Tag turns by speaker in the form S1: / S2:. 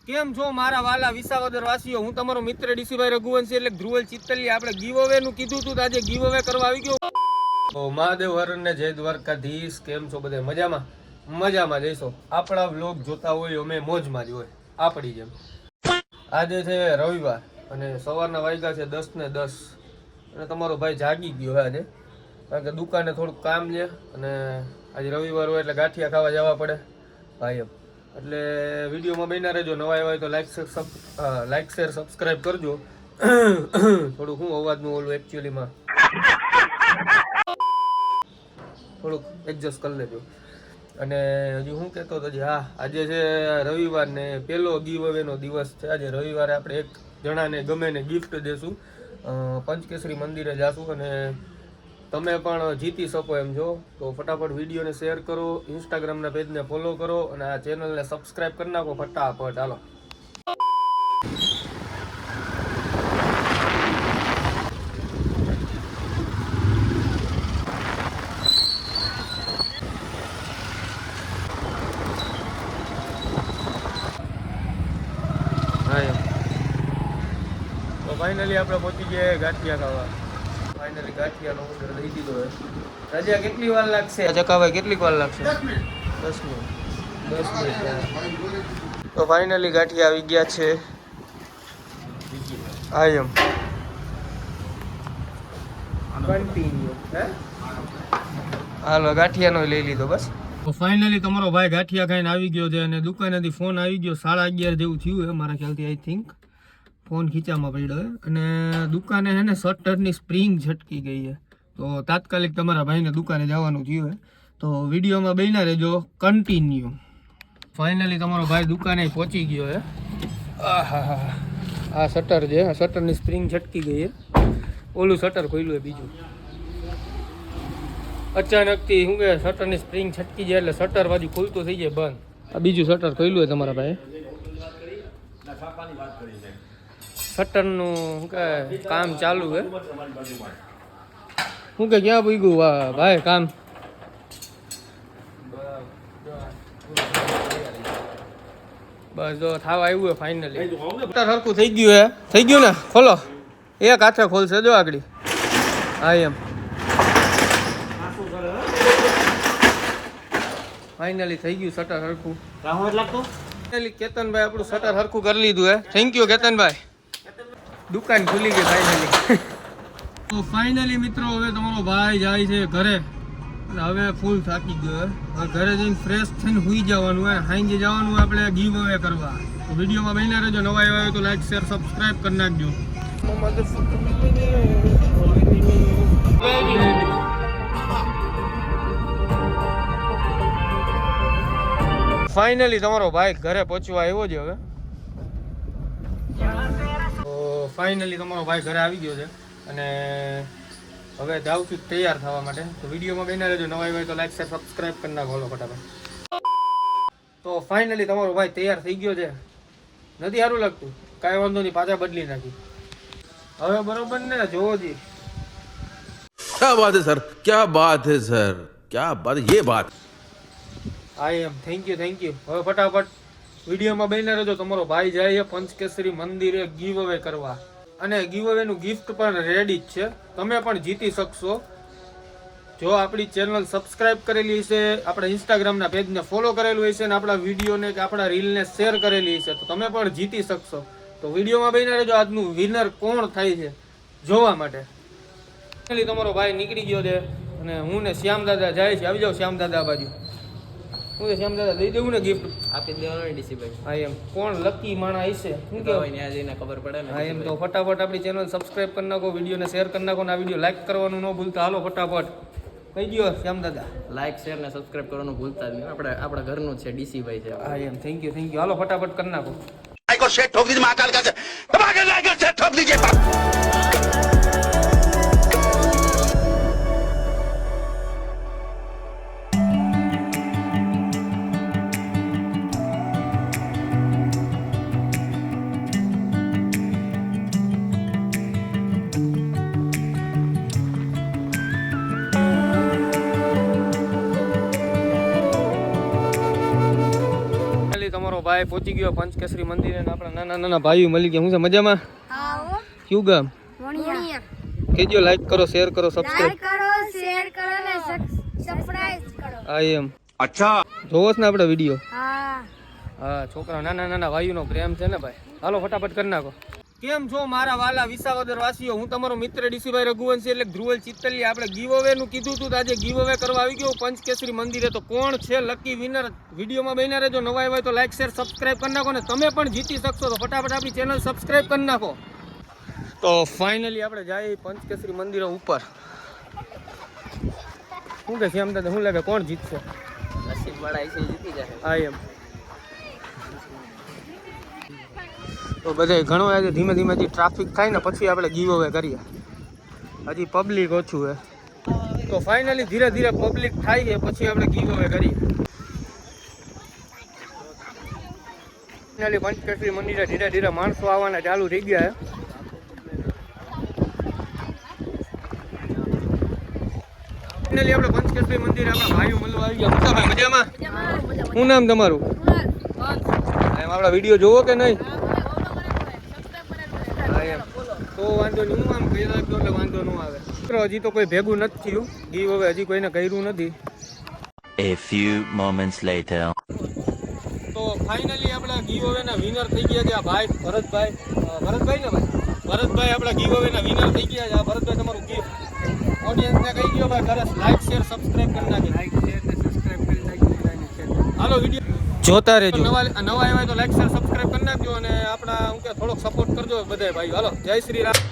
S1: કેમ છો મારા વાલા વિસાવદર વાસીઓ? હું તમારો મિત્ર ડીસીભાઈ રઘુવંશી એટલે ધ્રુવલ ચિત્તલી. આપણે ગીવ અવે નું કીધું હતું, આજે ગીવ અવે કરવા આવી ગયો. તો મહાદેવ હરણ ને જય દ્વારકાધીશ. કેમ છો બધા? મજામાં? મજામાં જઈશો. આપણા વ્લોગ જોતા હોય અમે મોજમાં જ હોય આપણી જેમ. આજે છે રવિવાર અને સવારના વાગ્યા છે 10:10 અને તમારો ભાઈ જાગી ગયો છે આજે, કારણ કે દુકાને થોડુંક કામ છે અને આજે રવિવાર હોય એટલે ગાંઠિયા ખાવા જવા પડે ભાઈ એમ. એટલે વિડીયોમાં બન્યા રહેજો. નવા આવ્યા હોય તો લાઈક શેર સબસ્ક્રાઈબ કરજો. થોડુંક હું અવાજનું ઓલું એકચ્યુઅલીમાં થોડુંક એડજસ્ટ કરી લેજો. અને હજી હું કહેતો હતો, હા આજે છે રવિવાર ને પહેલો ગીવ અવેનો દિવસ છે. આજે રવિવારે આપણે એક જણાને ગમે ને ગિફ્ટ દેશું. પંચકેસરી મંદિરે જાશું અને તમે પણ જીતી શકો એમ છો. તો ફટાફટ વિડીયોને શેર કરો, ઇન્સ્ટાગ્રામના પેજને ફોલો કરો અને આ ચેનલને સબસ્ક્રાઈબ કરી નાખો ફટાફટ. હાલો તો ફાઇનલી આપણે પહોંચી ગયા ગાંઠિયા ખાવા. ફાઇનલી ગાંઠિયાનો ઓર્ડર દઈ દીધો છે. રજા કેટલી વાર લાગશે ચકાભાઈ? કેટલીક વાર લાગશે? 10 મિનિટ. તો ફાઇનલી ગાંઠિયા આવી ગયા છે. આઈ એમ કન્ટિન્યુ. હાલો ગાંઠિયાનો લઈ લીધો બસ. તો ફાઇનલી તમારો ભાઈ ગાંઠિયા ખાઈને આવી ગયો છે અને દુકાનેથી ફોન આવી ગયો. 11:30 જેવું થયું છે મારા ખ્યાલથી. આઈ થિંક ફોન ખીચામાં પડ્યો છે અને દુકાને છે ને શટરની સ્પ્રિંગ છટકી ગઈ છે. તો તાત્કાલિક તમારા ભાઈને દુકાને જવાનું થયું છે. તો વિડીયોમાં બન્યા રહેજો કન્ટિન્યુ. ફાઇનલી તમારો ભાઈ દુકાને પહોંચી ગયો છે. આ શટર છે, આ શટરની સ્પ્રિંગ છટકી ગઈ છે. ઓલું શટર ખોલ્યું છે બીજું. અચાનકથી શું કે શટરની સ્પ્રિંગ છટકી જાય એટલે શટર બાજુ ખુલતું થઈ જાય બંધ. આ બીજું શટર ખોલ્યું છે તમારા ભાઈ. શટરનું શું કે કામ ચાલુ છે. શું કે ક્યાં પૂગ્યું ભાઈ કામ? બસ જો થાવ આવ્યું છે ફાઇનલી. શટર સરખું થઈ ગયું છે. થઈ ગયું ને? ખોલો. એક હાથે ખોલશે જો આગળ. હા એમ ફાઇનલી થઈ ગયું શટર સરખું. ફાઇનલી કેતનભાઈ આપણું શટર સરખું કરી લીધું હે. થેન્ક યુ કેતનભાઈ. દુકાન ખુલી ગઈ ફાઇનલી. તો ફાઇનલી મિત્રો હવે તમારો ભાઈ જાય છે ઘરે અને હવે ફૂલ થાકી ગયો. હવે ઘરે જઈને ફ્રેશ થઈને સૂઈ જવાનું હોય. સાંજે જવાનું હોય આપણે ગીવ અવે કરવા. તો વિડીયોમાં બન્યા રહેજો. નવા આવ્યા હોય તો લાઈક શેર સબસ્ક્રાઈબ કરી નાખજો. ફાઇનલી તમારો ભાઈ ઘરે પહોંચવા આવ્યો છે હવે. તો ફાઇનલી તમારો ભાઈ ઘરે આવી ગયો છે અને હવે જાઉં છું તૈયાર થવા માટે. તો વિડીયોમાં બન્યા રહેજો. નવા આવ્યા હોય તો લાઈક શેર સબસ્ક્રાઈબ કરી નાખો. હાલો ફટાફટ. તો ફાઇનલી તમારો ભાઈ તૈયાર થઈ ગયો છે. નથી સારું લાગતું? કાંઈ વાંધો નહીં, પાછા બદલી નાખી. હવે બરોબર ને? જોવો જી.
S2: क्या बात है सर, क्या बात है सर, क्या बात, ये बात.
S1: આઈ એમ થેન્ક યુ. હવે ફટાફટ વિડીયોમાં બન્યા રહેજો. તમારો ભાઈ જાય પંચકેસરી મંદિરે ગીવ અવે કરવા અને ગીવ અવેનું ગિફ્ટ પણ રેડી જ છે. તમે પણ જીતી શકશો જો આપણી ચેનલ સબસ્ક્રાઇબ કરેલી હશે, આપણા ઇન્સ્ટાગ્રામના પેજને ફોલો કરેલું હશે અને આપણા વિડીયોને કે આપણા રીલને શેર કરેલી હશે તો તમે પણ જીતી શકશો. તો વિડીયોમાં બન્યા રહેજો. આજનું વિનર કોણ થાય છે જોવા માટે. તમારો ભાઈ નીકળી ગયો છે અને હું ને શ્યામ દાદા જાય છે. આવી જાઓ શ્યામ દાદા બાજુ. હું શ્યામ દાદા દઈ દેવું ને ગિફ્ટ?
S3: આપી દેવાનું ડીસીભાઈ.
S1: હા એમ કોણ લકી માણા હશે શું કહેવાય
S3: ત્યાં જઈને ખબર પડે ને.
S1: હા એમ તો ફટાફટ આપણી ચેનલ સબસ્ક્રાઇબ કરી નાખો, વિડીયોને શેર કરી નાખો અને આ વિડીયો લાઈક કરવાનું ન ભૂલતા. હાલો ફટાફટ કહી ગયો શ્યામ દાદા.
S3: લાઈક શેર ને સબસ્ક્રાઇબ કરવાનું ભૂલતા જ નહીં. આપણા ઘરનું જ છે, ડીસીભાઈ છે.
S1: હા એમ થેન્ક યુ. હાલો ફટાફટ કરી નાખો.
S2: को शेट ठोक दीजिए, महाकाल का धमाके लाकर शेट ठोक दीजिए.
S1: તમારો ભાઈ ભાઈ પહોંચી ગયો પંચકેસરી મંદિરે ને આપણા નાના નાના ભાઈઓ મળી ગયા. હું છે મજામાં?
S4: આવો
S1: કયું ગામ?
S4: વણિયા
S1: કેજો લાઈક કરો, શેર કરો, સબસ્ક્રાઇબ.
S4: લાઈક કરો, શેર કરો ને સબસ્ક્રાઇબ કરો.
S1: આઈ એમ અચ્છા જોવો છો ને આપણે વિડીયો?
S4: હા
S1: હા, છોકરા નાના નાના ભાઈઓનો પ્રેમ છે ને ભાઈ. હાલો ફટાફટ કરી નાખો. કેમ છો મારા વાલા વિસાવદર વાસીઓ? હું તમારો મિત્ર ડીસીભાઈ રઘુવંશી એટલે ધ્રુવલ ચિત્તલી. આપણે ગીવ અવે નું કીધું હતું, આજે ગીવ અવે કરવા આવી ગયો પંચકેસરી મંદિરે. તો કોણ છે લકી વિનર? વિડીયોમાં બન્યા રહેજો. નવા હોય તો લાઈક શેર સબસ્ક્રાઇબ કરી નાખો ને તમે પણ જીતી શકશો. તો ફટાફટ આપણી ચેનલ સબસ્ક્રાઇબ કરી નાખો. તો ફાઇનલી આપણે જઈએ પંચકેસરી મંદિર ઉપર. શું કે શ્યામ દાદા, શું લાગે કોણ જીતશે?
S3: નસીબ વાળા છે જીતી જશે.
S1: આઈ એમ તો બધે ઘણું આજે ધીમે ધીમે ટ્રાફિક થાય ને પછી આપણે ગીવ અવે કરીએ. હજી પબ્લિક ઓછું છે તો ફાઇનલી ધીરે ધીરે પબ્લિક થાય છે પછી આપણે ગીવ અવે કરીએ. ફાઇનલી પંચકેસરી મંદિરે ધીરે ધીરે માણસો આવવાના ચાલુ થઈ ગયા છે. ફાઇનલી આપણે પંચકેસરી મંદિરે આપણા ભાઈઓ મળવા આવી ગયા. મોટા ભાઈ મજામાં? શું નામ તમારું? એમ આપણા વિડીયો જોવો કે નહીં? તો વાંધો નહીં, હું આમ કહી રાખજો એટલે વાંધો ન આવે. મિત્રો હજી તો કોઈ ભેગું નથી થયું ગીવ હવે, હજી કોઈને કર્યું નથી.
S5: A few moments later.
S1: તો ફાઇનલી આપણા ગીવ અવેના વિનર થઈ ગયા છે આ ભાઈ ભરતભાઈ. ભરતભાઈ ને ભાઈ? ભરતભાઈ આપણા ગીવ અવેના વિનર થઈ ગયા છે. આ ભરતભાઈ તમારું ગિફ્ટ ઓડિયન્સને કહી ગયો ભાઈ. સરસ લાઈક શેર સબસ્ક્રાઇબ કરી નાખી. લાઈક શેર ને સબસ્ક્રાઇબ કરી નાખી. હાલો વિડીયો જોતા રહેજો. નવા આવ્યા તો લાઈક શેર સબસ્ક્રાઇબ કરી નાખજો અને આપણા હું કે થોડોક સપોર્ટ કરજો બધાય ભાઈ. હાલો જય શ્રી રામ.